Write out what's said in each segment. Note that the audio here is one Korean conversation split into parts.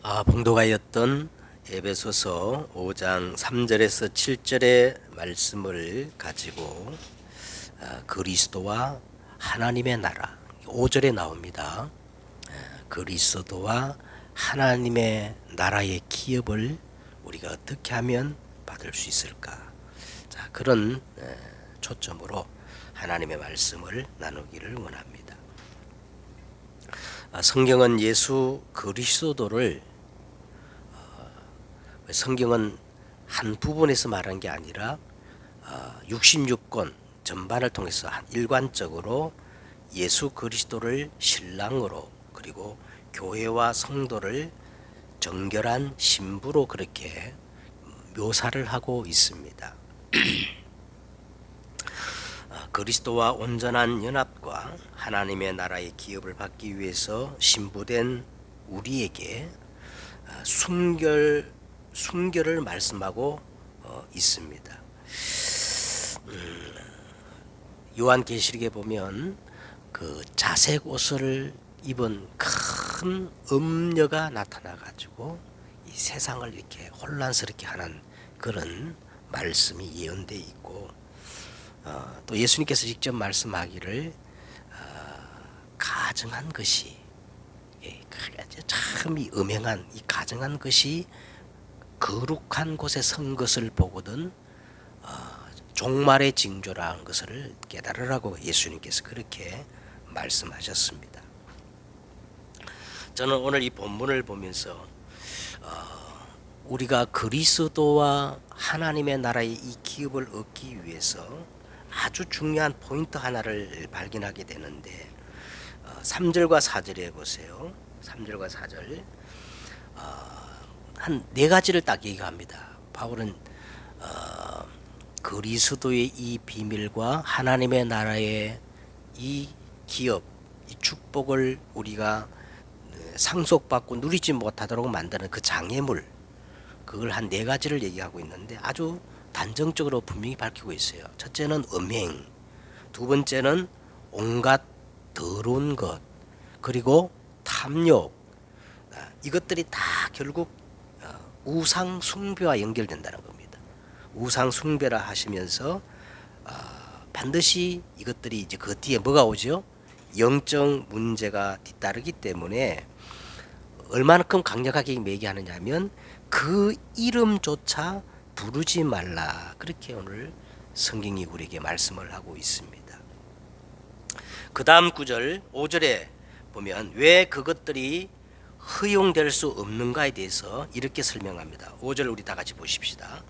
봉독하였던 에베소서 5장 3절에서 7절의 말씀을 가지고 그리스도와 하나님의 나라 5절에 나옵니다. 그리스도와 하나님의 나라의 기업을 우리가 어떻게 하면 받을 수 있을까? 자, 그런 초점으로 하나님의 말씀을 나누기를 원합니다. 성경은 예수 그리스도를 성경은 한 부분에서 말한 게 아니라 66권 전반을 통해서 일관적으로 예수 그리스도를 신랑으로 그리고 교회와 성도를 정결한 신부로 그렇게 묘사를 하고 있습니다. 그리스도와 온전한 연합과 하나님의 나라의 기업을 받기 위해서 신부된 우리에게 순결을 말씀하고 있습니다. 요한계시록에 보면 그 자색 옷을 입은 큰 음녀가 나타나 가지고 이 세상을 이렇게 혼란스럽게 하는 그런 말씀이 예언되어 있고, 또 예수님께서 직접 말씀하기를 가증한 것이 참 이 음행한 이 가증한 것이 거룩한 곳에 선 것을 보거든 종말의 징조라는 것을 깨달으라고 예수님께서 그렇게 말씀하셨습니다. 저는 오늘 이 본문을 보면서 우리가 그리스도와 하나님의 나라의 이 기업을 얻기 위해서 아주 중요한 포인트 하나를 발견하게 되는데 3절과 4절에 보세요. 3절과 4절 한 네 가지를 딱 얘기합니다. 바울은 그리스도의 이 비밀과 하나님의 나라의 이 기업, 이 축복을 우리가 상속받고 누리지 못하도록 만드는 그 장애물, 그걸 한 네 가지를 얘기하고 있는데 아주 단정적으로 분명히 밝히고 있어요. 첫째는 음행, 두 번째는 온갖 더러운 것, 그리고 탐욕, 이것들이 다 결국 우상 숭배와 연결된다는 겁니다. 우상 숭배라 하시면서 반드시 이것들이 이제 그 뒤에 뭐가 오죠? 영적 문제가 뒤따르기 때문에 얼마만큼 강력하게 얘기하느냐 하면 그 이름조차 부르지 말라, 그렇게 오늘 성경이 우리에게 말씀을 하고 있습니다. 그 다음 구절 5절에 보면 왜 그것들이 허용될 수 없는가에 대해서 이렇게 설명합니다. 5절 우리 다 같이 보십시다.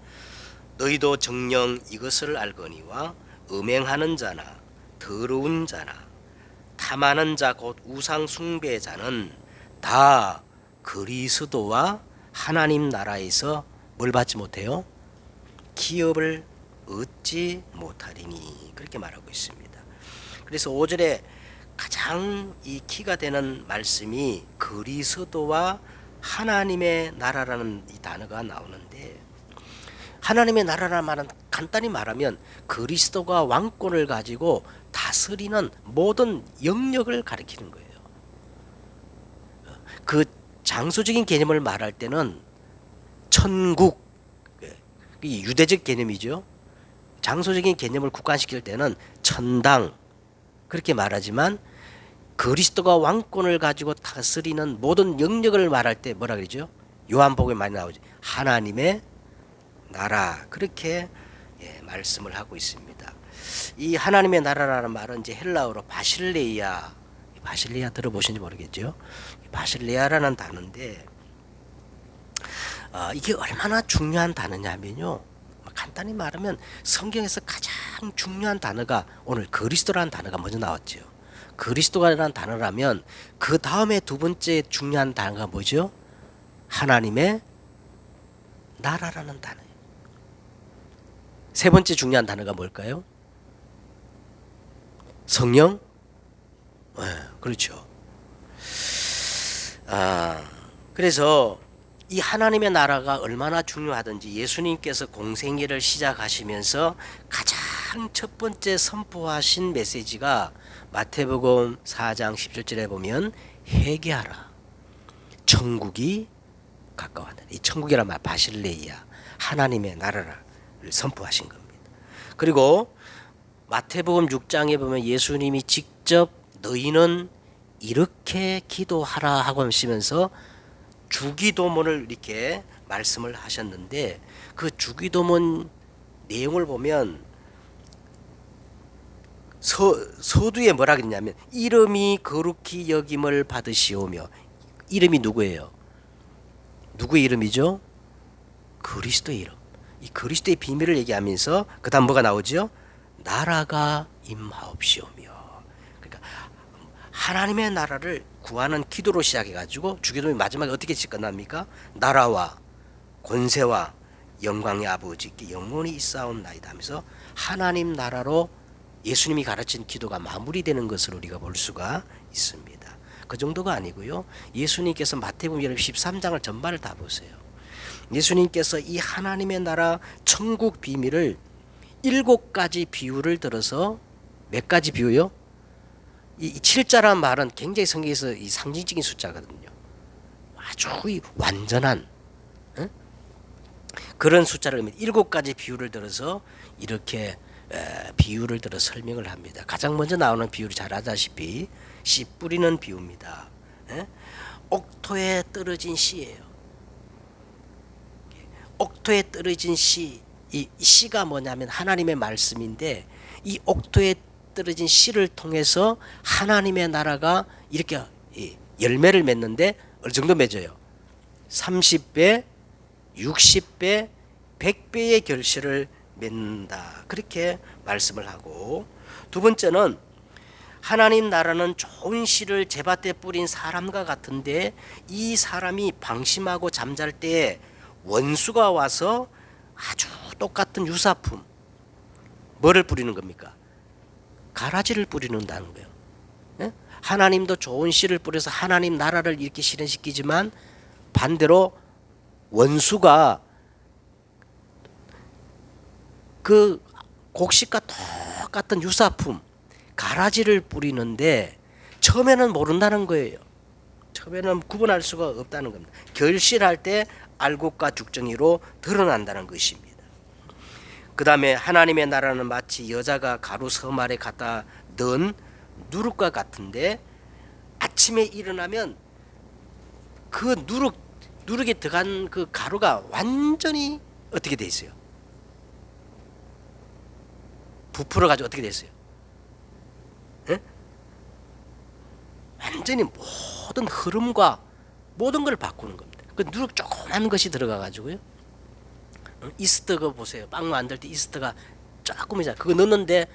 너희도 정녕 이것을 알거니와 음행하는 자나 더러운 자나 탐하는 자 곧 우상 숭배자는 다 그리스도와 하나님 나라에서 뭘 받지 못해요? 기업을 얻지 못하리니, 그렇게 말하고 있습니다. 그래서 5절에 가장 이 키가 되는 말씀이 그리스도와 하나님의 나라라는 이 단어가 나오는데, 하나님의 나라라는 말은 간단히 말하면 그리스도가 왕권을 가지고 다스리는 모든 영역을 가리키는 거예요. 그 장소적인 개념을 말할 때는 천국, 유대적 개념이죠. 장소적인 개념을 국한시킬 때는 천당, 그렇게 말하지만 그리스도가 왕권을 가지고 다스리는 모든 영역을 말할 때 뭐라 그러죠? 요한복음에 많이 나오죠. 하나님의 나라, 그렇게 말씀을 하고 있습니다. 이 하나님의 나라라는 말은 이제 헬라어로 바실레이아 들어보신지 모르겠죠? 바실레아라는 단어인데 이게 얼마나 중요한 단어냐면요, 간단히 말하면 성경에서 가장 중요한 단어가 오늘 그리스도라는 단어가 먼저 나왔죠. 그리스도라는 단어라면 그 다음에 두 번째 중요한 단어가 뭐죠? 하나님의 나라라는 단어예요. 세 번째 중요한 단어가 뭘까요? 성령? 그렇죠. 그래서 이 하나님의 나라가 얼마나 중요하든지 예수님께서 공생애를 시작하시면서 가장 첫 번째 선포하신 메시지가 마태복음 4장 17절에 보면 회개하라, 천국이 가까워한다. 이 천국이란 말 바실레이아, 하나님의 나라를 선포하신 겁니다. 그리고 마태복음 6장에 보면 예수님이 직접 너희는 이렇게 기도하라 하고 하시면서 주기도문을 이렇게 말씀을 하셨는데, 그 주기도문 내용을 보면 서두에 뭐라 그랬냐면 이름이 거룩히 여김을 받으시오며. 이름이 누구예요? 누구의 이름이죠? 그리스도의 이름. 이 그리스도의 비밀을 얘기하면서 그 다음 뭐가 나오죠? 나라가 임하옵시오며. 그러니까 하나님의 나라를 구하는 기도로 시작해가지고 주기도문이 마지막에 어떻게 끝납니까? 나라와 권세와 영광의 아버지께 영원히 있사옵나이다 하면서 하나님 나라로 예수님이 가르친 기도가 마무리되는 것을 우리가 볼 수가 있습니다. 그 정도가 아니고요. 예수님께서 마태복음 13장을 전반을 다 보세요. 예수님께서 이 하나님의 나라 천국 비밀을 7가지 비유를 들어서, 몇 가지 비유요? 이 7자라는 말은 굉장히 성경에서 이 상징적인 숫자거든요. 아주 완전한 그런 숫자를 7가지 비유를 들어서 이렇게 비유를 들어 설명을 합니다. 가장 먼저 나오는 비유를 잘 아다시피 씨 뿌리는 비유입니다. 옥토에 떨어진 씨예요. 옥토에 떨어진 씨, 이 씨가 뭐냐면 하나님의 말씀인데, 이 옥토에 떨어진 씨를 통해서 하나님의 나라가 이렇게 열매를 맺는데 어느 정도 맺어요? 30배, 60배, 100배의 결실을 맺는다. 그렇게 말씀을 하고, 두 번째는 하나님 나라는 좋은 씨를 제밭에 뿌린 사람과 같은데, 이 사람이 방심하고 잠잘 때 원수가 와서 아주 똑같은 유사품, 뭐를 뿌리는 겁니까? 가라지를 뿌리는다는 거예요. 하나님도 좋은 씨를 뿌려서 하나님 나라를 이렇게 실현시키지만, 반대로 원수가 그 곡식과 똑같은 유사품 가라지를 뿌리는데 처음에는 모른다는 거예요. 처음에는 구분할 수가 없다는 겁니다. 결실할 때 알곡과 죽정이로 드러난다는 것입니다. 그 다음에 하나님의 나라는 마치 여자가 가루 서말에 갖다 넣은 누룩과 같은데, 아침에 일어나면 그 누룩에 들어간 그 가루가 완전히 어떻게 돼 있어요? 부풀어 가지고 어떻게 됐어요? 완전히 모든 흐름과 모든 걸 바꾸는 겁니다. 그 누룩 조그만 것이 들어가 가지고요. 이스트 그 보세요. 빵 만들 때 이스트가 조금이잖아요. 그거 넣는데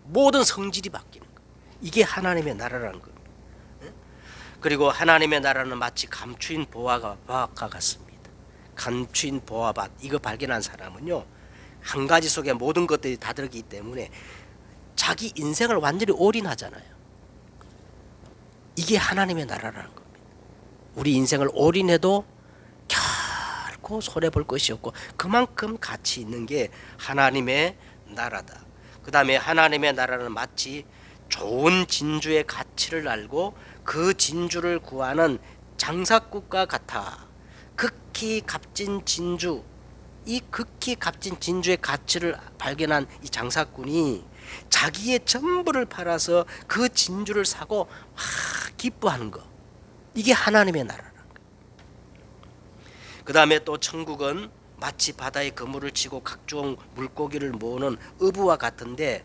모든 성질이 바뀌는 거예요. 이게 하나님의 나라라는 겁니다. 그리고 하나님의 나라는 마치 감추인 보화과 같습니다. 감추인 보화밭, 이거 발견한 사람은요, 한 가지 속에 모든 것들이 다 들어있기 때문에 자기 인생을 완전히 올인하잖아요. 이게 하나님의 나라라는 겁니다. 우리 인생을 올인해도 결코 손해볼 것이 없고 그만큼 가치 있는 게 하나님의 나라다. 그 다음에 하나님의 나라는 마치 좋은 진주의 가치를 알고 그 진주를 구하는 장사꾼과 같아. 극히 값진 진주, 이 극히 값진 진주의 가치를 발견한 이 장사꾼이 자기의 전부를 팔아서 그 진주를 사고 기뻐하는 거, 이게 하나님의 나라라는 거예요. 그 다음에 또 천국은 마치 바다에 그물을 치고 각종 물고기를 모으는 어부와 같은데,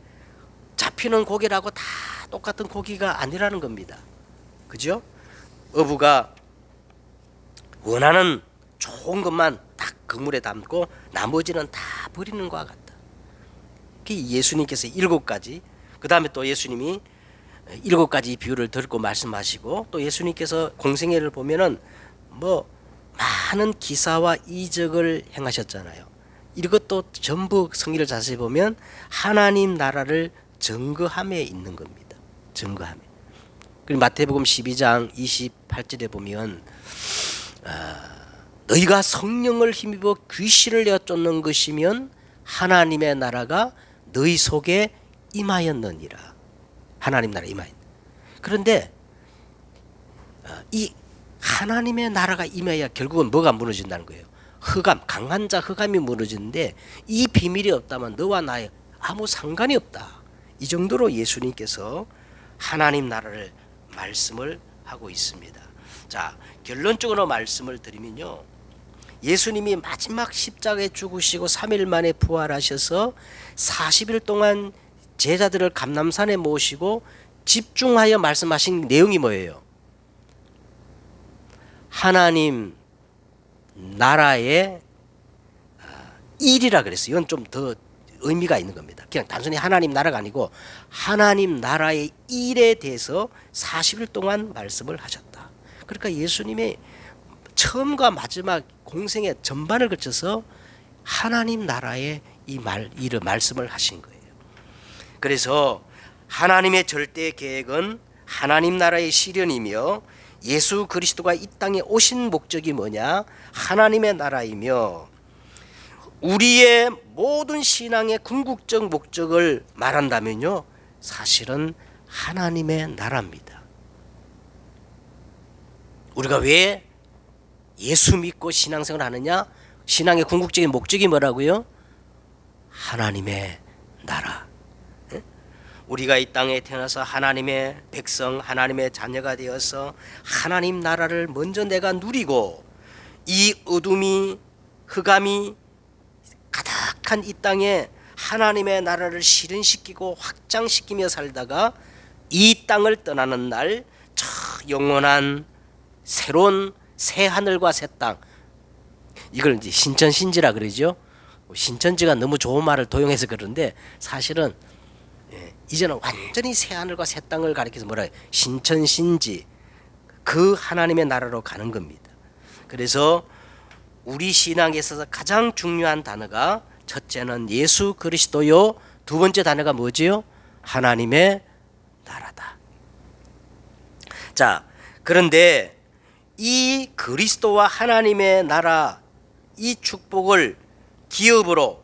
잡히는 고기라고 다 똑같은 고기가 아니라는 겁니다. 그죠? 어부가 원하는 좋은 것만 딱 그물에 담고 나머지는 다 버리는 것과 같다. 예수님께서 7가지, 그 다음에 또 예수님이 7가지 비유를 듣고 말씀하시고, 또 예수님께서 공생애를 보면은 뭐 많은 기사와 이적을 행하셨잖아요. 이것도 전부 성경을 자세히 보면 하나님 나라를 증거함에 있는 겁니다. 증거함에. 그리고 마태복음 12장 28절에 보면 너희가 성령을 힘입어 귀신을 내어 쫓는 것이면 하나님의 나라가 너희 속에 임하였느니라. 하나님 나라 임하였. 그런데 이 하나님의 나라가 임해야 결국은 뭐가 무너진다는 거예요. 흑암, 강한 자 흑암이 무너지는데 이 비밀이 없다면 너와 나의 아무 상관이 없다. 이 정도로 예수님께서 하나님 나라를 말씀을 하고 있습니다. 자, 결론적으로 말씀을 드리면요, 예수님이 마지막 십자가에 죽으시고 3일 만에 부활하셔서 40일 동안 제자들을 감람산에 모시고 집중하여 말씀하신 내용이 뭐예요? 하나님 나라의 일이라 그랬어요. 이건 좀 더 의미가 있는 겁니다. 그냥 단순히 하나님 나라가 아니고 하나님 나라의 일에 대해서 40일 동안 말씀을 하셨다. 그러니까 예수님의 처음과 마지막 공생의 전반을 거쳐서 하나님 나라의 일을 말씀을 하신 거예요. 그래서 하나님의 절대 계획은 하나님 나라의 실현이며 예수 그리스도가 이 땅에 오신 목적이 뭐냐? 하나님의 나라이며 우리의 모든 신앙의 궁극적 목적을 말한다면요, 사실은 하나님의 나라입니다. 우리가 왜 예수 믿고 신앙생활 하느냐? 신앙의 궁극적인 목적이 뭐라고요? 하나님의 나라. 우리가 이 땅에 태어나서 하나님의 백성, 하나님의 자녀가 되어서 하나님 나라를 먼저 내가 누리고 이 어둠이 흑암이 가득한 이 땅에 하나님의 나라를 실현시키고 확장시키며 살다가 이 땅을 떠나는 날 저 영원한 새로운 새 하늘과 새 땅, 이걸 이제 신천신지라 그러죠. 신천지가 너무 좋은 말을 도용해서 그러는데 사실은 이제는 완전히 새 하늘과 새 땅을 가리켜서 뭐라 해요? 신천신지, 그 하나님의 나라로 가는 겁니다. 그래서 우리 신앙에 있어서 가장 중요한 단어가 첫째는 예수 그리스도요, 두 번째 단어가 뭐지요? 하나님의 나라다. 자, 그런데 이 그리스도와 하나님의 나라, 이 축복을 기업으로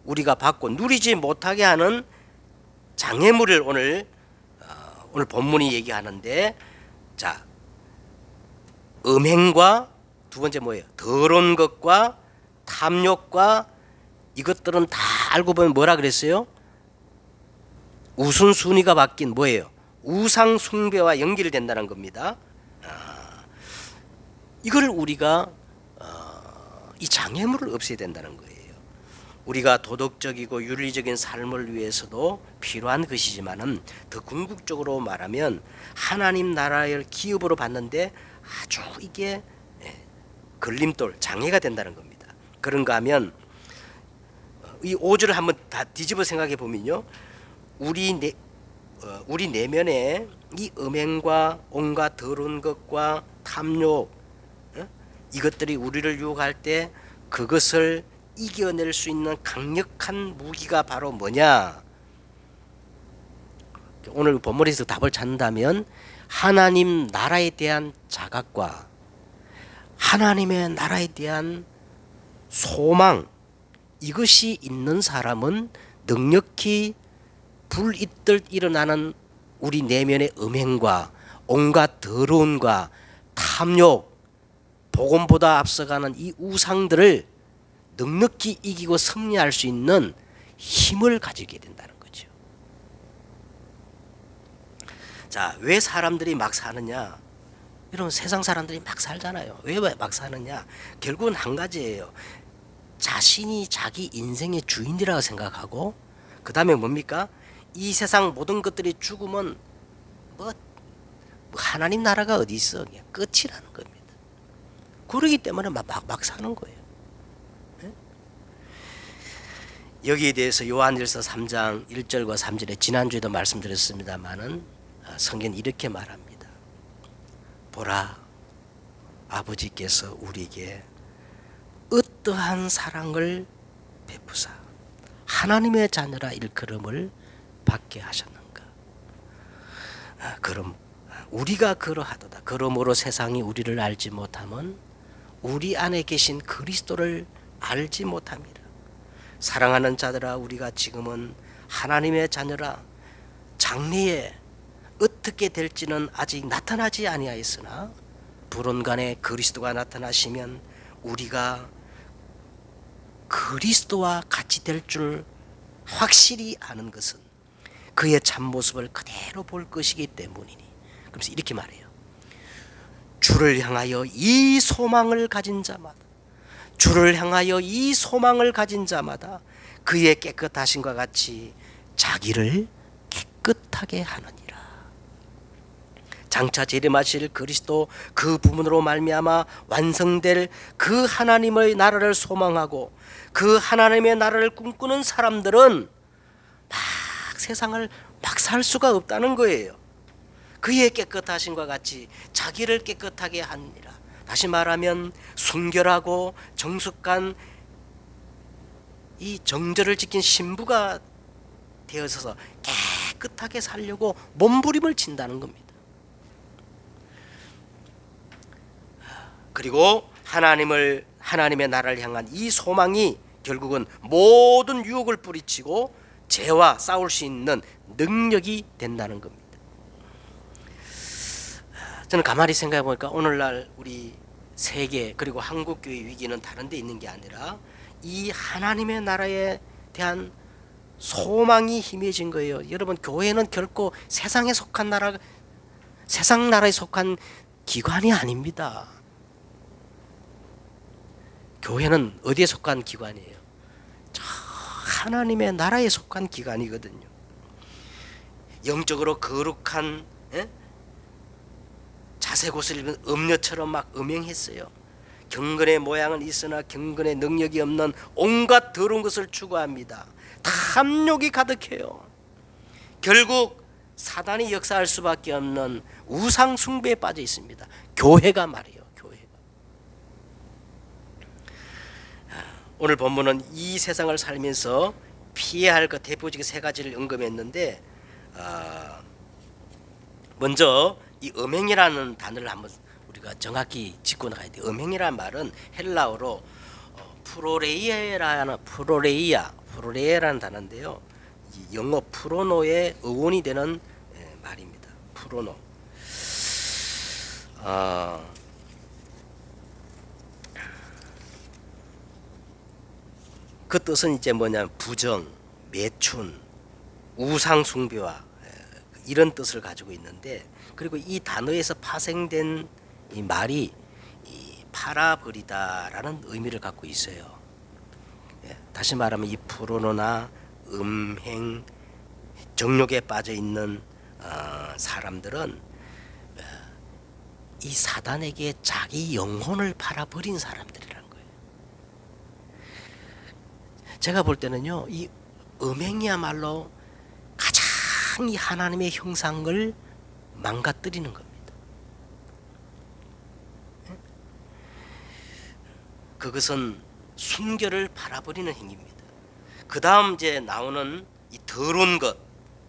우리가 받고 누리지 못하게 하는 장애물을 오늘 본문이 얘기하는데, 자, 음행과 두 번째 뭐예요? 더러운 것과 탐욕과, 이것들은 다 알고 보면 뭐라 그랬어요? 우선순위가 바뀐 뭐예요? 우상 숭배와 연결된다는 겁니다. 이걸 우리가 이 장애물을 없애야 된다는 거예요. 우리가 도덕적이고 윤리적인 삶을 위해서도 필요한 것이지만은 더 궁극적으로 말하면 하나님 나라를 기업으로 받는데 아주 이게 걸림돌, 장애가 된다는 겁니다. 그런가 하면 이 5절을 한번 다 뒤집어 생각해 보면요, 우리 내면에 이 음행과 온갖 더러운 것과 탐욕, 이것들이 우리를 유혹할 때 그것을 이겨낼 수 있는 강력한 무기가 바로 뭐냐? 오늘 본문에서 답을 찾는다면 하나님 나라에 대한 자각과 하나님의 나라에 대한 소망, 이것이 있는 사람은 넉넉히 불이듯 일어나는 우리 내면의 음행과 온갖 더러움과 탐욕, 복음보다 앞서가는 이 우상들을 넉넉히 이기고 승리할 수 있는 힘을 가지게 된다는 거죠. 자, 왜 사람들이 막 사느냐? 여러분, 세상 사람들이 막 살잖아요. 왜 막 사느냐? 결국은 한 가지예요. 자신이 자기 인생의 주인이라고 생각하고, 그 다음에 뭡니까? 이 세상 모든 것들이 죽으면 뭐 하나님 나라가 어디 있어? 그냥 끝이라는 겁니다. 그러기 때문에 막 사는 거예요. 네? 여기에 대해서 요한일서 3장 1절과 3절에 지난주에도 말씀드렸습니다마는 성경은 이렇게 말합니다. 보라, 아버지께서 우리에게 어떠한 사랑을 베푸사 하나님의 자녀라 일컬음을 받게 하셨는가. 그럼 우리가 그러하도다. 그러므로 세상이 우리를 알지 못하면 우리 안에 계신 그리스도를 알지 못합니다. 사랑하는 자들아, 우리가 지금은 하나님의 자녀라. 장래에 어떻게 될지는 아직 나타나지 아니하였으나 불온간에 그리스도가 나타나시면 우리가 그리스도와 같이 될 줄 확실히 아는 것은 그의 참모습을 그대로 볼 것이기 때문이니. 그래서 이렇게 말해요. 주를 향하여 이 소망을 가진 자마다, 주를 향하여 이 소망을 가진 자마다 그의 깨끗하심과 같이 자기를 깨끗하게 하느니라. 장차 재림하실 그리스도 그 부분으로 말미암아 완성될 그 하나님의 나라를 소망하고 그 하나님의 나라를 꿈꾸는 사람들은 막 세상을 막 살 수가 없다는 거예요. 그의 깨끗하심과 같이 자기를 깨끗하게 하느니라. 다시 말하면 순결하고 정숙한 이 정절을 지킨 신부가 되어서 깨끗하게 살려고 몸부림을 친다는 겁니다. 그리고 하나님의 나라를 향한 이 소망이 결국은 모든 유혹을 뿌리치고 죄와 싸울 수 있는 능력이 된다는 겁니다. 저는 가만히 생각해 보니까 오늘날 우리 세계 그리고 한국교회 위기는 다른 데 있는 게 아니라 이 하나님의 나라에 대한 소망이 희미해진 거예요. 여러분, 교회는 결코 세상 나라에 속한 기관이 아닙니다. 교회는 어디에 속한 기관이에요? 저 하나님의 나라에 속한 기관이거든요. 영적으로 거룩한 자색옷을 입은 음녀처럼 막 음행했어요. 경건의 모양은 있으나 경건의 능력이 없는 온갖 더러운 것을 추구합니다. 탐욕이 가득해요. 결국 사단이 역사할 수밖에 없는 우상 숭배에 빠져 있습니다. 교회가 말이에요. 교회가. 오늘 본문은 이 세상을 살면서 피해야 할 것 대표적인 세 가지를 언급했는데, 먼저 이 음행이라는 단어를 한번 우리가 정확히 짚고 나가야 돼요. 음행이라는 말은 헬라어로 프로레이아라는 단어인데요. 영어 프로노의 어원이 되는 말입니다. 프로노. 그 뜻은 이제 뭐냐면 부정, 매춘, 우상 숭배와 이런 뜻을 가지고 있는데, 그리고 이 단어에서 파생된 이 말이 이 팔아버리다라는 의미를 갖고 있어요. 다시 말하면 이 프로노나 음행, 정욕에 빠져 있는 사람들은 이 사단에게 자기 영혼을 팔아버린 사람들이라는 거예요. 제가 볼 때는요, 이 음행이야말로 가장 이 하나님의 형상을 망가뜨리는 겁니다. 그것은 순결을 팔아버리는 행위입니다. 그 다음 이제 나오는 이 더러운 것,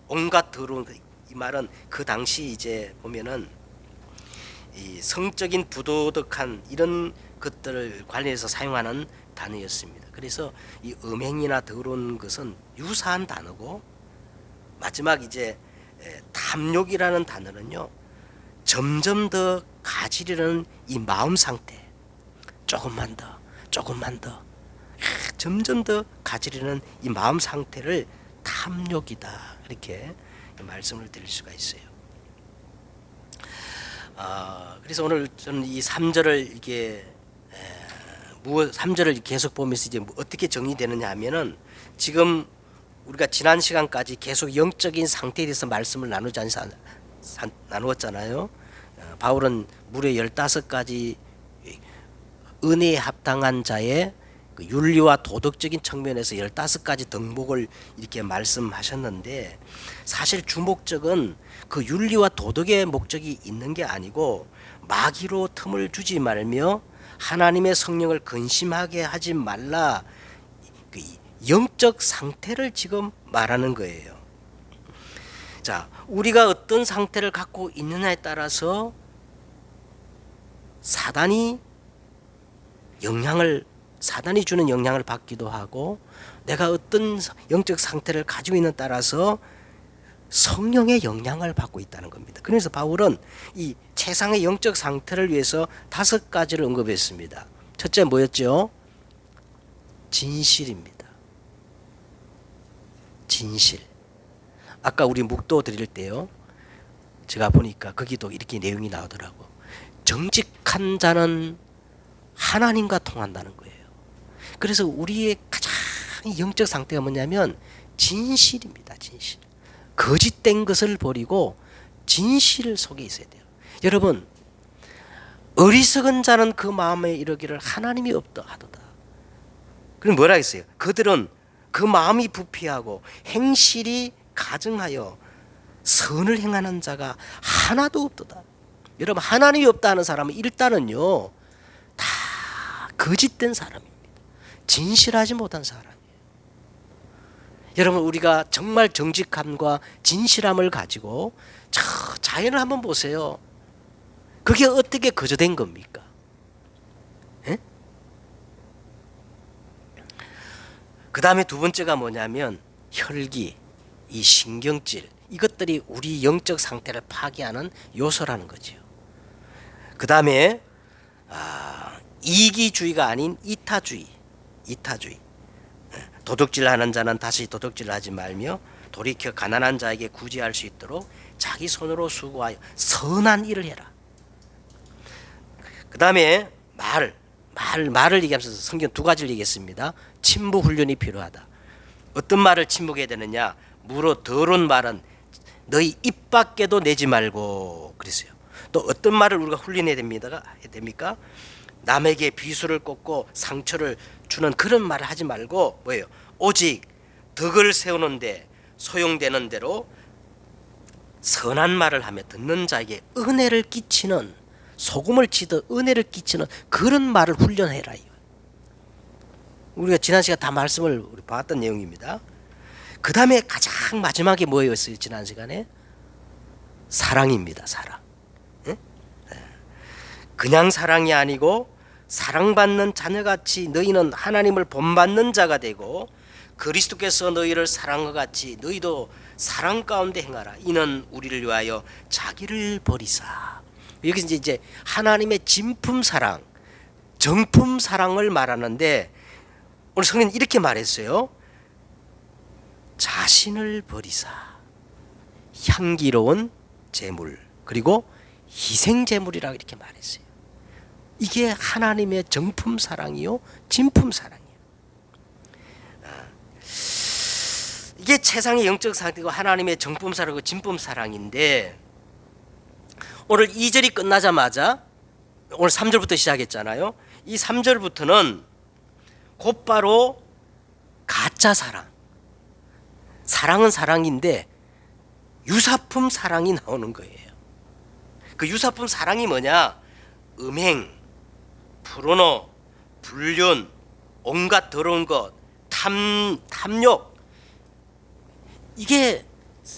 온갖 더러운 것, 이 말은 그 당시 이제 보면은 이 성적인 부도덕한 이런 것들을 관련해서 사용하는 단어였습니다. 그래서 이 음행이나 더러운 것은 유사한 단어고, 마지막 이제 탐욕이라는 단어는요, 점점 더 가지려는 이 마음 상태, 조금만 더 점점 더 가지려는 이 마음 상태를 탐욕이다, 이렇게 말씀을 드릴 수가 있어요. 그래서 오늘 저는 이 3절을 이게 3절을 계속 보면서 이제 어떻게 정리되느냐 하면은, 지금 우리가 지난 시간까지 계속 영적인 상태에 대해서 말씀을 나누었잖아요. 바울은 무려 15가지 은혜에 합당한 자의 그 윤리와 도덕적인 측면에서 15가지 덕목을 이렇게 말씀하셨는데, 사실 주목적은 그 윤리와 도덕의 목적이 있는 게 아니고 마귀로 틈을 주지 말며 하나님의 성령을 근심하게 하지 말라, 그 영적 상태를 지금 말하는 거예요. 자, 우리가 어떤 상태를 갖고 있느냐에 따라서 사단이 주는 영향을 받기도 하고, 내가 어떤 영적 상태를 가지고 있는 따라서 성령의 영향을 받고 있다는 겁니다. 그래서 바울은 이 최상의 영적 상태를 위해서 5가지를 언급했습니다. 첫째 뭐였죠? 진실입니다. 진실. 아까 우리 묵도 드릴 때요, 제가 보니까 거기도 이렇게 내용이 나오더라고. 정직한 자는 하나님과 통한다는 거예요. 그래서 우리의 가장 영적 상태가 뭐냐면 진실입니다. 진실. 거짓된 것을 버리고 진실 속에 있어야 돼요. 여러분, 어리석은 자는 그 마음에 이르기를 하나님이 없다 하도다. 그럼 뭐라 했어요? 그들은 그 마음이 부패하고 행실이 가증하여 선을 행하는 자가 하나도 없도다. 여러분, 하나님이 없다 하는 사람은 일단은요 다 거짓된 사람입니다. 진실하지 못한 사람이에요. 여러분, 우리가 정말 정직함과 진실함을 가지고 저 자연을 한번 보세요. 그게 어떻게 거저된 겁니까? 그 다음에 두 번째가 뭐냐면 혈기, 이 신경질, 이것들이 우리 영적 상태를 파괴하는 요소라는 거죠. 그 다음에 이기주의가 아닌 이타주의. 도둑질하는 자는 다시 도둑질하지 말며 돌이켜 가난한 자에게 구제할 수 있도록 자기 손으로 수고하여 선한 일을 해라. 그 다음에 말을 얘기하면서 성경 2가지를 얘기했습니다. 침묵 훈련이 필요하다. 어떤 말을 침묵해야 되느냐? 무릇 더러운 말은 너희 입 밖에도 내지 말고 그랬어요. 또 어떤 말을 우리가 훈련해야 됩니까? 남에게 비수를 꽂고 상처를 주는 그런 말을 하지 말고 뭐예요? 오직 덕을 세우는데 소용되는 대로 선한 말을 하며 듣는 자에게 은혜를 끼치는, 소금을 치듯 은혜를 끼치는 그런 말을 훈련해라. 우리가 지난 시간 다 말씀을 우리 봤던 내용입니다. 그 다음에 가장 마지막에 뭐였어요? 지난 시간에 사랑입니다. 사랑. 그냥 사랑이 아니고 사랑받는 자녀같이 너희는 하나님을 본받는 자가 되고 그리스도께서 너희를 사랑과 같이 너희도 사랑 가운데 행하라. 이는 우리를 위하여 자기를 버리사. 여기서 이제 하나님의 진품 사랑, 정품 사랑을 말하는데 오늘 성경은 이렇게 말했어요. 자신을 버리사 향기로운 제물, 그리고 희생 제물이라고 이렇게 말했어요. 이게 하나님의 정품 사랑이요, 진품 사랑이에요. 이게 최상의 영적 상태고 하나님의 정품 사랑이고 진품 사랑인데, 오늘 2절이 끝나자마자 오늘 3절부터 시작했잖아요. 이 3절부터는 곧바로 가짜 사랑, 사랑은 사랑인데 유사품 사랑이 나오는 거예요. 그 유사품 사랑이 뭐냐? 음행, 불온어, 불륜, 온갖 더러운 것, 탐욕. 이게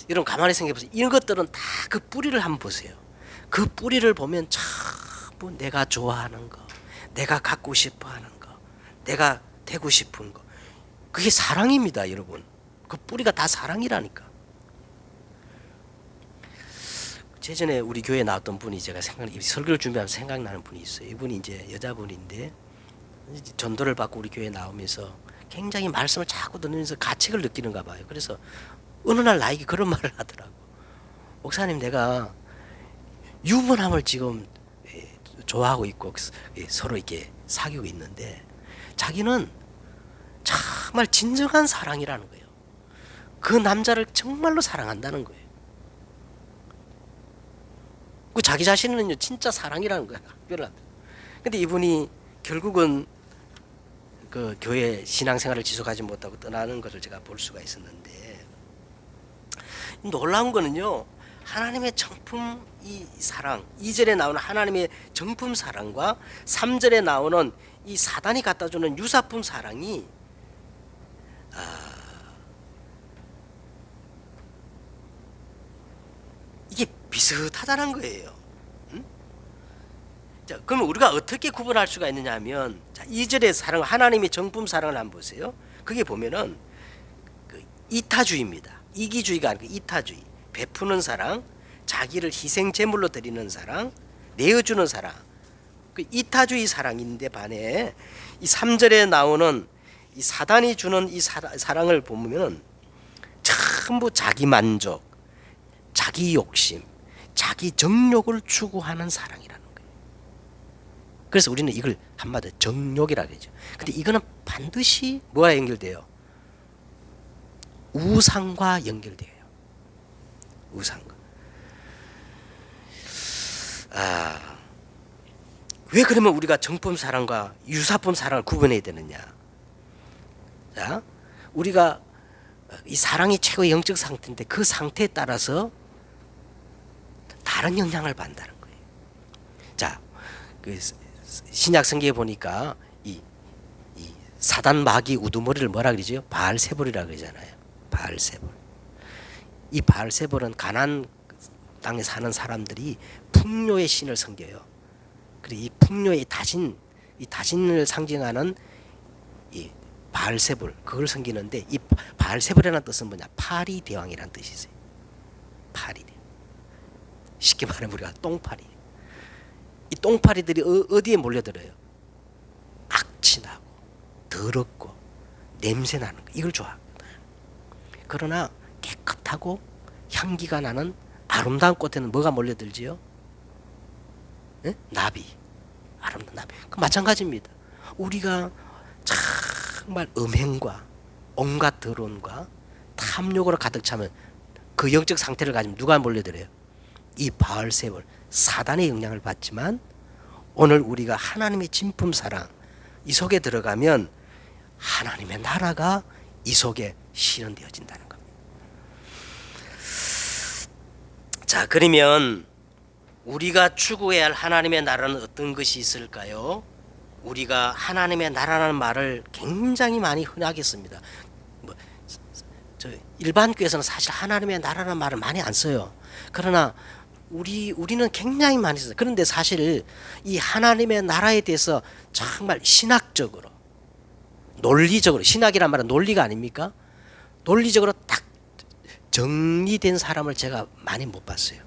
여러분 가만히 생각해 보세요. 이런 것들은 다 그 뿌리를 한번 보세요. 그 뿌리를 보면 전부 내가 좋아하는 거, 내가 갖고 싶어 하는 거, 내가 되고 싶은 거, 그게 사랑입니다. 여러분, 그 뿌리가 다 사랑이라니까. 예전에 우리 교회에 나왔던 분이 제가 설교를 준비하면서 생각나는 분이 있어요. 이분이 이제 여자분인데 전도를 받고 우리 교회에 나오면서 굉장히 말씀을 자꾸 들으면서 가책을 느끼는가 봐요. 그래서 어느 날 나에게 그런 말을 하더라고. 목사님, 내가 유부남을 지금 좋아하고 있고 서로 이렇게 사귀고 있는데 자기는 정말 진정한 사랑이라는 거예요. 그 남자를 정말로 사랑한다는 거예요. 그 자기 자신은 진짜 사랑이라는 거야. 근데 이분이 결국은 그 교회 신앙생활을 지속하지 못하고 떠나는 것을 제가 볼 수가 있었는데, 놀라운 거는요, 하나님의 정품 이 사랑, 2절에 나오는 하나님의 정품 사랑과 3절에 나오는 이 사단이 갖다주는 유사품 사랑이 이게 비슷하다는 거예요. 자, 그러면 우리가 어떻게 구분할 수가 있느냐 하면, 자, 2절의 사랑, 하나님의 정품 사랑을 한번 보세요. 그게 보면은 그 이타주의입니다. 이기주의가 아니고 이타주의. 베푸는 사랑, 자기를 희생 제물로 드리는 사랑, 내어주는 사랑, 그 이타주의 사랑인데 반해 이 3절에 나오는 이 사단이 주는 이 사랑을 보면은 전부 자기 만족, 자기 욕심, 자기 정욕을 추구하는 사랑이라는 거예요. 그래서 우리는 이걸 한마디로 정욕이라고 하죠. 근데 이거는 반드시 뭐와 연결돼요? 우상과 연결돼요. 우상과. 왜 그러면 우리가 정품 사랑과 유사품 사랑을 구분해야 되느냐? 자, 우리가 이 사랑이 최고의 영적 상태인데 그 상태에 따라서 다른 영향을 받는다는 거예요. 자, 그 신약 성경에 보니까 이 사단 마귀 우두머리를 뭐라 그러죠? 바알세볼이라 그러잖아요. 바알세볼. 이 바알세볼은 가나안 땅에 사는 사람들이 풍요의 신을 섬겨요. 그리고 이 풍요의 이 다신을 상징하는 이 바알세볼 그걸 섬기는데 이 바알세볼이라는 뜻은 뭐냐? 파리 대왕이라는 뜻이 있어요. 파리 대왕. 쉽게 말하면 우리가 똥파리. 이 똥파리들이 어디에 몰려들어요? 악취나고 더럽고 냄새나는 거 이걸 좋아합니다. 그러나 깨끗하고 향기가 나는 아름다운 꽃에는 뭐가 몰려들지요? 네? 나비. 아름다운 나비. 그 마찬가지입니다. 우리가 정말 음행과 온갖 더러움과 탐욕으로 가득 차면 그 영적 상태를 가지면 누가 몰려들어요? 이 바알세볼 사단의 영향을 받지만 오늘 우리가 하나님의 진품 사랑 이 속에 들어가면 하나님의 나라가 이 속에 실현되어진다는 겁니다. 자, 그러면 우리가 추구해야 할 하나님의 나라는 어떤 것이 있을까요? 우리가 하나님의 나라라는 말을 굉장히 많이 흔하게 씁니다. 일반 교회에서는 사실 하나님의 나라라는 말을 많이 안 써요. 그러나 우리는 굉장히 많이 써요. 그런데 사실 이 하나님의 나라에 대해서 정말 신학적으로 논리적으로 신학이란 말은 논리가 아닙니까? 논리적으로 딱 정리된 사람을 제가 많이 못 봤어요.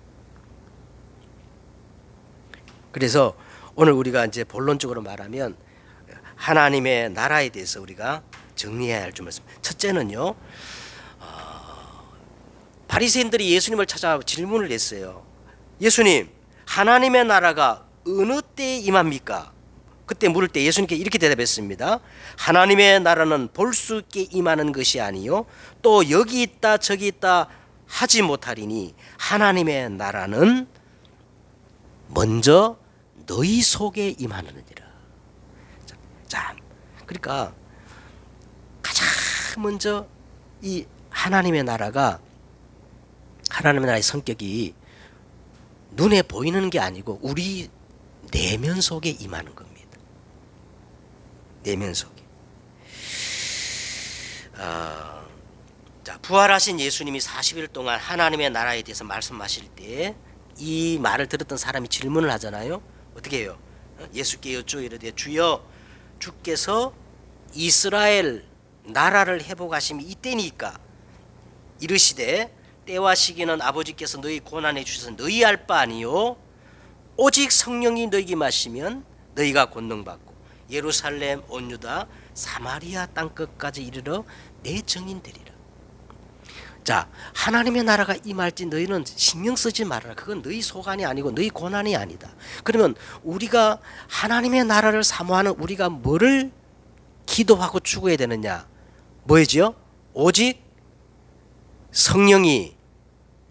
그래서 오늘 우리가 이제 본론적으로 말하면 하나님의 나라에 대해서 우리가 정리해야 할 점을 첫째는요. 바리새인들이 예수님을 찾아 질문을 했어요. 예수님, 하나님의 나라가 어느 때에 임합니까? 그때 물을 때 예수님께 이렇게 대답했습니다. 하나님의 나라는 볼 수 있게 임하는 것이 아니요 또 여기 있다 저기 있다 하지 못하리니 하나님의 나라는 먼저 너희 속에 임하느니라. 자, 그러니까 가장 먼저 이 하나님의 나라가 하나님의 나라의 성격이 눈에 보이는 게 아니고 우리 내면 속에 임하는 겁니다. 내면 속에. 자, 부활하신 예수님이 40일 동안 하나님의 나라에 대해서 말씀하실 때 이 말을 들었던 사람이 질문을 하잖아요. 어떻게 해요? 예수께 여쭈어 이르되 주여 주께서 이스라엘 나라를 회복하심이 이때니까 이르시되 때와 시기는 아버지께서 너희 고난해 주셔서 너희 알 바 아니요 오직 성령이 너희에게 마시면 너희가 권능받고 예루살렘 온 유다 사마리아 땅 끝까지 이르러 내 증인 되리라. 자, 하나님의 나라가 임할지 너희는 신경 쓰지 말아라. 그건 너희 소관이 아니고 너희 고난이 아니다. 그러면 우리가 하나님의 나라를 사모하는 우리가 뭐를 기도하고 추구해야 되느냐? 뭐지요? 오직 성령이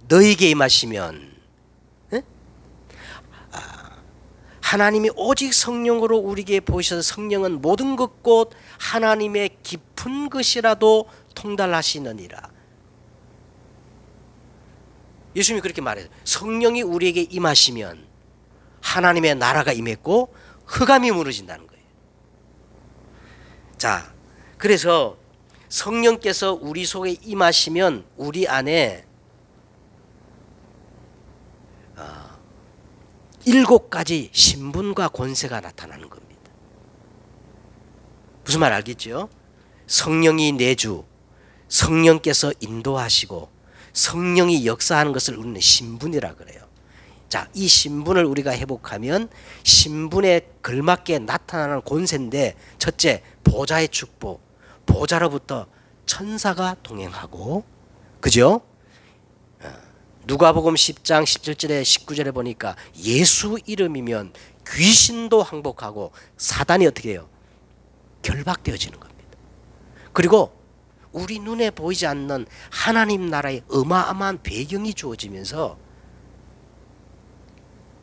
너희에게 임하시면 하나님이 오직 성령으로 우리에게 보이셔서 성령은 모든 것 곧 하나님의 깊은 것이라도 통달하시느니라. 예수님이 그렇게 말해요. 성령이 우리에게 임하시면 하나님의 나라가 임했고 흑암이 무너진다는 거예요. 자, 그래서 성령께서 우리 속에 임하시면 우리 안에 7가지 신분과 권세가 나타나는 겁니다. 무슨 말 알겠죠? 성령이 내주, 성령께서 인도하시고 성령이 역사하는 것을 우리는 신분이라 그래요. 자, 이 신분을 우리가 회복하면 신분에 걸맞게 나타나는 권세인데, 첫째, 보좌의 축복. 보좌로부터 천사가 동행하고, 그죠? 누가복음 10장 17절에 19절에 보니까 예수 이름이면 귀신도 항복하고 사단이 어떻게 해요? 결박되어지는 겁니다. 그리고 우리 눈에 보이지 않는 하나님 나라의 어마어마한 배경이 주어지면서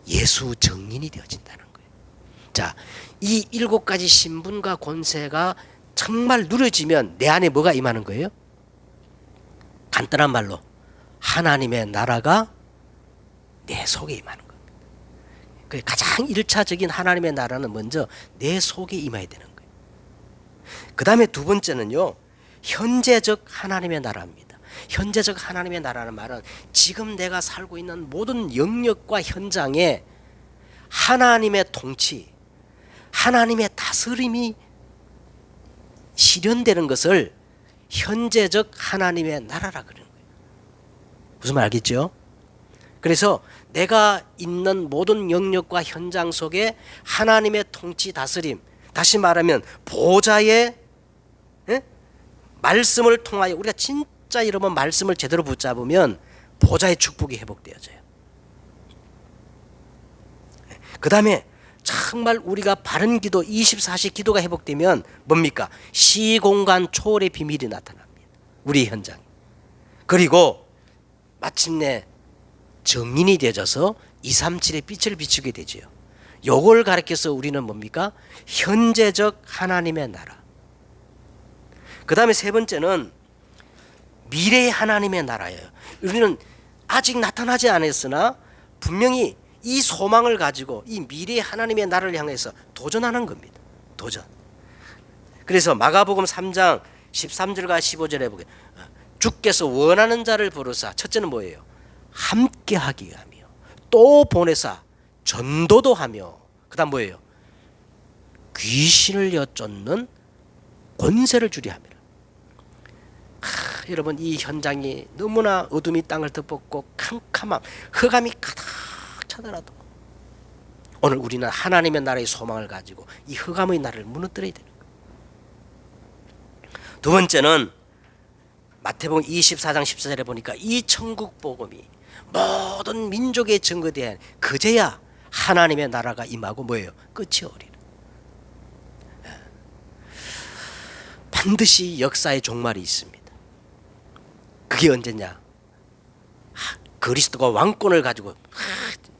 예수 정인이 되어진다는 거예요. 자, 이 7가지 신분과 권세가 정말 누려지면 내 안에 뭐가 임하는 거예요? 간단한 말로 하나님의 나라가 내 속에 임하는 겁니다. 가장 1차적인 하나님의 나라는 먼저 내 속에 임해야 되는 거예요. 그 다음에 두 번째는요, 현재적 하나님의 나라입니다. 현재적 하나님의 나라는 말은 지금 내가 살고 있는 모든 영역과 현장에 하나님의 통치, 하나님의 다스림이 실현되는 것을 현재적 하나님의 나라라 그러는 거예요. 무슨 말 알겠죠? 그래서 내가 있는 모든 영역과 현장 속에 하나님의 통치 다스림, 다시 말하면 보좌의 말씀을 통하여 우리가 진짜 여러분 말씀을 제대로 붙잡으면 보좌의 축복이 회복되어져요. 그 다음에 정말 우리가 바른 기도 24시 기도가 회복되면 뭡니까? 시공간 초월의 비밀이 나타납니다. 우리 현장에. 그리고 마침내 정인이 되어져서 237의 빛을 비추게 되죠. 요걸 가리켜서 우리는 뭡니까? 현재적 하나님의 나라. 그 다음에 세 번째는 미래의 하나님의 나라예요. 우리는 아직 나타나지 않았으나 분명히 이 소망을 가지고 이 미래의 하나님의 나라를 향해서 도전하는 겁니다. 도전. 그래서 마가복음 3장 13절과 15절에 보게 주께서 원하는 자를 부르사, 첫째는 뭐예요? 함께 하기 하며 또 보내사 전도도 하며, 그 다음 뭐예요? 귀신을 여쫓는 권세를 주리 함이라. 여러분, 이 현장이 너무나 어둠이 땅을 덮었고 캄캄함, 흑암이 가득 차더라도 오늘 우리는 하나님의 나라의 소망을 가지고 이 흑암의 나라를 무너뜨려야 되는 거예요. 두 번째는 마태복음 24장 14절에 보니까 이 천국 복음이 모든 민족에 증거되어 그제야 하나님의 나라가 임하고 뭐예요? 끝이 오리라. 반드시 역사의 종말이 있습니다. 그게 언제냐? 그리스도가 왕권을 가지고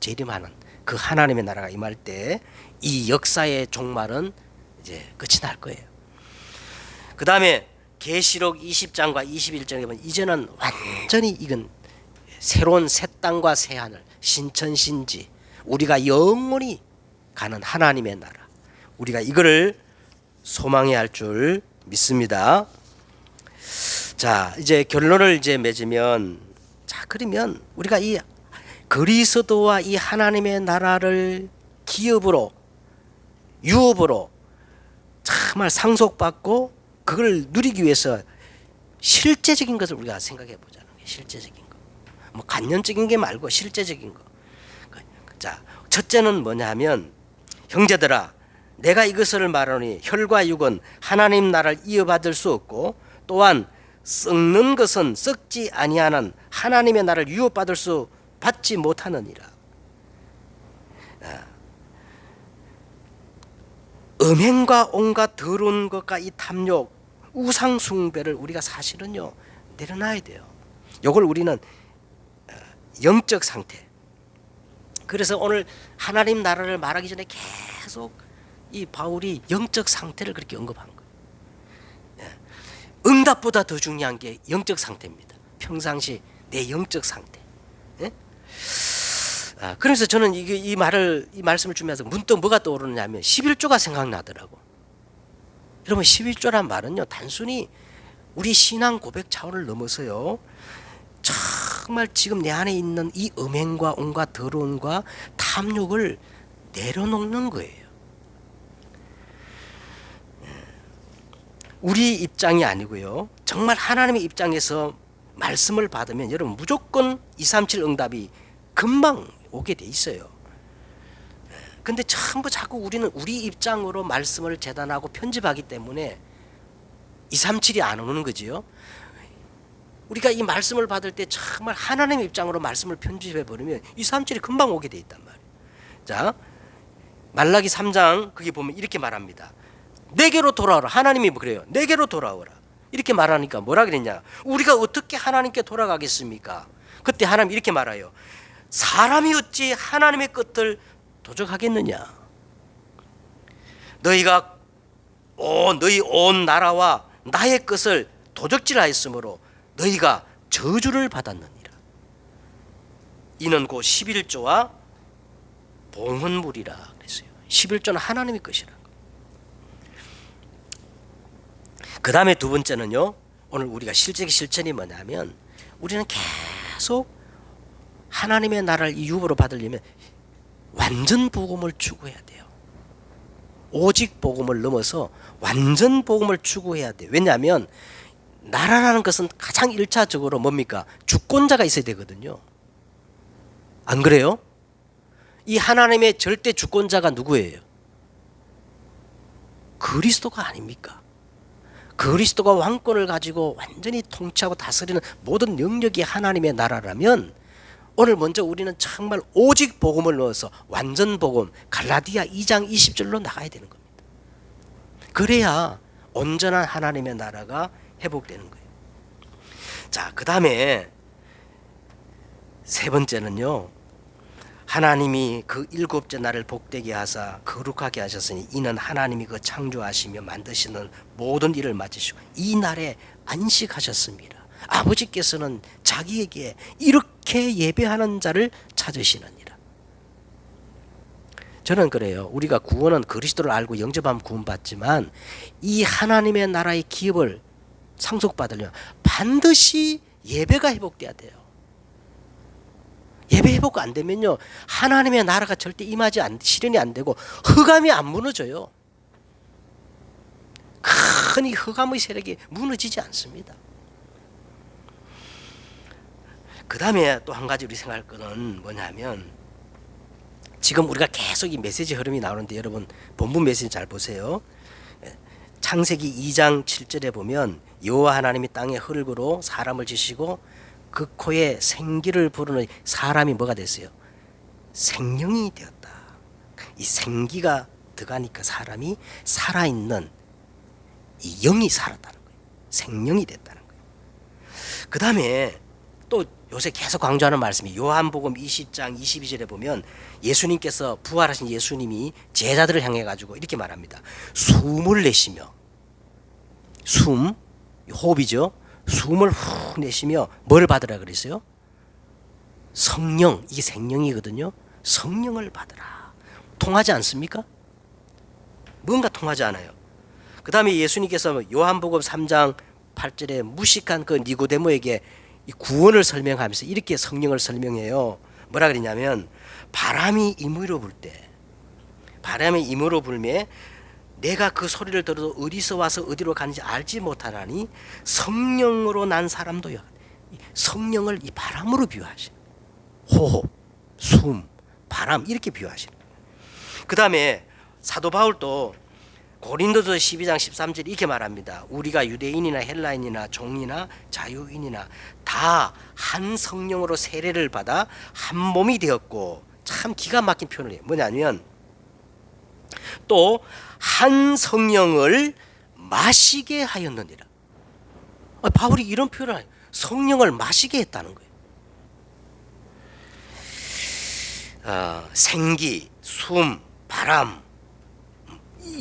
재림하는 그 하나님의 나라가 임할 때 이 역사의 종말은 이제 끝이 날 거예요. 그 다음에 계시록 20장과 21장에 보면 이제는 완전히 이건 새로운 새 땅과 새 하늘, 신천신지, 우리가 영원히 가는 하나님의 나라, 우리가 이거를 소망해야 할 줄 믿습니다. 자, 이제 결론을 이제 맺으면, 자, 그러면 우리가 이 그리스도와 이 하나님의 나라를 기업으로, 유업으로 정말 상속받고 그걸 누리기 위해서 실제적인 것을 우리가 생각해 보자는 거예요. 실제적인 거. 뭐 관념적인 게 말고 실제적인 거. 자, 첫째는 뭐냐 하면, 형제들아, 내가 이것을 말하노니 혈과 육은 하나님 나라를 이어받을 수 없고 또한 썩는 것은 썩지 아니하는 하나님의 나라를 유업받을 수 받지 못하느니라. 음행과 온갖 더러운 것과 이 탐욕, 우상 숭배를 우리가 사실은요 내려놔야 돼요. 이걸 우리는 영적 상태. 그래서 오늘 하나님 나라를 말하기 전에 계속 이 바울이 영적 상태를 그렇게 언급한 거예요. 응답보다 더 중요한 게 영적 상태입니다. 평상시 내 영적 상태. 그래서 저는 이 말씀을 주면서 문득 뭐가 떠오르냐면 11조가 생각나더라고. 여러분, 11조란 말은요 단순히 우리 신앙 고백 차원을 넘어서요 정말 지금 내 안에 있는 이 음행과 온갖 더러움과 탐욕을 내려놓는 거예요. 우리 입장이 아니고요, 정말 하나님의 입장에서 말씀을 받으면 여러분 무조건 237 응답이 금방 오게 돼 있어요. 근데 전부 자꾸 우리는 우리 입장으로 말씀을 재단하고 편집하기 때문에 237이 안 오는 거지요. 우리가 이 말씀을 받을 때 정말 하나님의 입장으로 말씀을 편집해 버리면 237이 금방 오게 돼 있단 말이에요. 자, 말라기 3장 거기 보면 이렇게 말합니다. 내게로 돌아오라. 하나님이 그래요. 내게로 돌아오라. 이렇게 말하니까 뭐라 그랬냐? 우리가 어떻게 하나님께 돌아가겠습니까? 그때 하나님 이렇게 말해요. 사람이 어찌 하나님의 끝을 도적하겠느냐? 너희가 너희 온 나라와 나의 것을 도적질하였으므로 너희가 저주를 받았느니라. 이는 곧 11조와 봉헌물이라 그랬어요. 11조는 하나님의 것이라. 그 다음에 두 번째는요, 오늘 우리가 실천이 뭐냐면 우리는 계속 하나님의 나라를 이 유업으로 받으려면 완전 복음을 추구해야 돼요. 오직 복음을 넘어서 완전 복음을 추구해야 돼요. 왜냐하면 나라라는 것은 가장 1차적으로 뭡니까? 주권자가 있어야 되거든요. 안 그래요? 이 하나님의 절대 주권자가 누구예요? 그리스도가 아닙니까? 그리스도가 왕권을 가지고 완전히 통치하고 다스리는 모든 영역이 하나님의 나라라면 오늘 먼저 우리는 정말 오직 복음을 넣어서 완전 복음 갈라디아 2장 20절로 나가야 되는 겁니다. 그래야 온전한 하나님의 나라가 회복되는 거예요. 자, 그 다음에 세 번째는요, 하나님이 그 일곱째 날을 복되게 하사 거룩하게 하셨으니 이는 하나님이 그 창조하시며 만드시는 모든 일을 마치시고 이 날에 안식하셨습니다. 아버지께서는 자기에게 이렇게 예배하는 자를 찾으시느니라. 저는 그래요. 우리가 구원은 그리스도를 알고 영접하면 구원받지만 이 하나님의 나라의 기업을 상속받으려면 반드시 예배가 회복돼야 돼요. 예배 회복 안 되면요, 하나님의 나라가 절대 실현이 안 되고 흑암이 안 무너져요. 큰 이 흑암의 세력이 무너지지 않습니다. 그 다음에 또 한 가지 우리 생각할 거는 뭐냐면, 지금 우리가 계속 이 메시지 흐름이 나오는데 여러분 본문 메시지 잘 보세요. 창세기 2장 7절에 보면 여호와 하나님이 땅에 흙으로 사람을 지시고 그 코에 생기를 부르는 사람이 뭐가 됐어요? 생명이 되었다. 이 생기가 들어가니까 사람이 살아있는 이 영이 살았다는 거예요. 생명이 됐다는 거예요. 그 다음에 또 요새 계속 강조하는 말씀이 요한복음 20장 22절에 보면 예수님께서 부활하신 예수님이 제자들을 향해 가지고 이렇게 말합니다. 숨을 내쉬며, 호흡이죠. 숨을 후 내쉬며 뭘 받으라 그랬어요? 성령, 이게 생명이거든요. 성령을 받으라. 통하지 않습니까? 뭔가 통하지 않아요. 그 다음에 예수님께서 요한복음 3장 8절에 무식한 그 니고데모에게 이 구원을 설명하면서 이렇게 성령을 설명해요. 뭐라 그러냐면 바람이 임으로 불 때, 바람이 임으로 불매 내가 그 소리를 들어도 어디서 와서 어디로 가는지 알지 못하나니 성령으로 난 사람도요. 성령을 이 바람으로 비유하시는, 호흡, 숨, 바람 이렇게 비유하시는. 그 다음에 사도 바울도 고린도서 12장 13절 이렇게 말합니다. 우리가 유대인이나 헬라인이나 종이나 자유인이나 다 한 성령으로 세례를 받아 한 몸이 되었고, 참 기가 막힌 표현을 해요. 뭐냐면 또 한 성령을 마시게 하였느니라. 바울이 이런 표현을 해요. 성령을 마시게 했다는 거예요. 생기, 숨, 바람,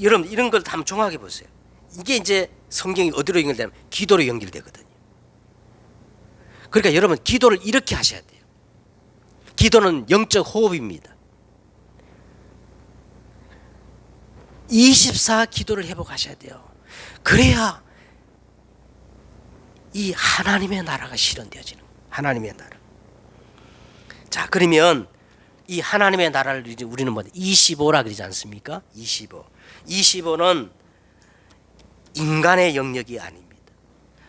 여러분 이런 걸 한번 종합해 보세요. 이게 이제 성경이 어디로 연결되냐면 기도로 연결되거든요. 그러니까 여러분 기도를 이렇게 하셔야 돼요. 기도는 영적 호흡입니다. 24 기도를 회복하셔야 돼요. 그래야 이 하나님의 나라가 실현되어지는 거예요. 하나님의 나라. 자, 그러면 이 하나님의 나라를 이제 우리는 뭐 25라 그러지 않습니까? 25는 인간의 영역이 아닙니다.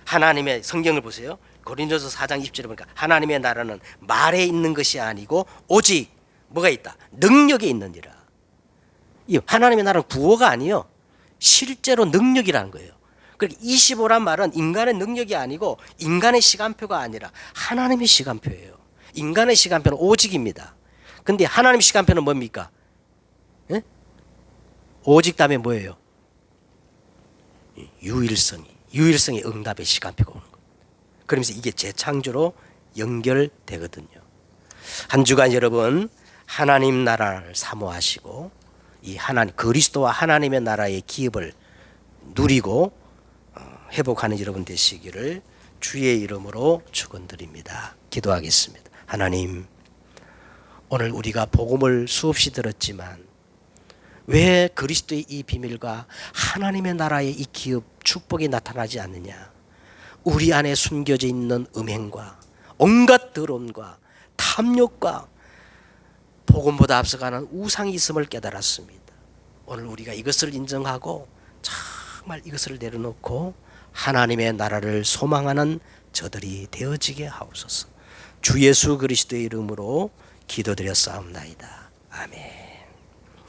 하나님의 성경을 보세요. 고린도서 4장 20절에 보니까 하나님의 나라는 말에 있는 것이 아니고 오직 뭐가 있다? 능력에 있느니라. 이 하나님의 나라는 구호가 아니요, 실제로 능력이라는 거예요. 그러니까 25란 말은 인간의 능력이 아니고 인간의 시간표가 아니라 하나님의 시간표예요. 인간의 시간표는 오직입니다. 근데 하나님 시간표는 뭡니까? 예? 오직 다음에 뭐예요? 유일성이 응답의 시간표가 오는 거예요. 그러면서 이게 재창조로 연결되거든요. 한 주간 여러분 하나님 나라를 사모하시고 이 하나님 그리스도와 하나님의 나라의 기업을 누리고 회복하는 여러분 되시기를 주의 이름으로 축원드립니다. 기도하겠습니다. 하나님, 오늘 우리가 복음을 수없이 들었지만 왜 그리스도의 이 비밀과 하나님의 나라의 이 기업 축복이 나타나지 않느냐? 우리 안에 숨겨져 있는 음행과 온갖 더러움과 탐욕과 복음보다 앞서가는 우상이 있음을 깨달았습니다. 오늘 우리가 이것을 인정하고 정말 이것을 내려놓고 하나님의 나라를 소망하는 저들이 되어지게 하옵소서. 주 예수 그리스도의 이름으로 기도드렸사옵나이다. 아멘.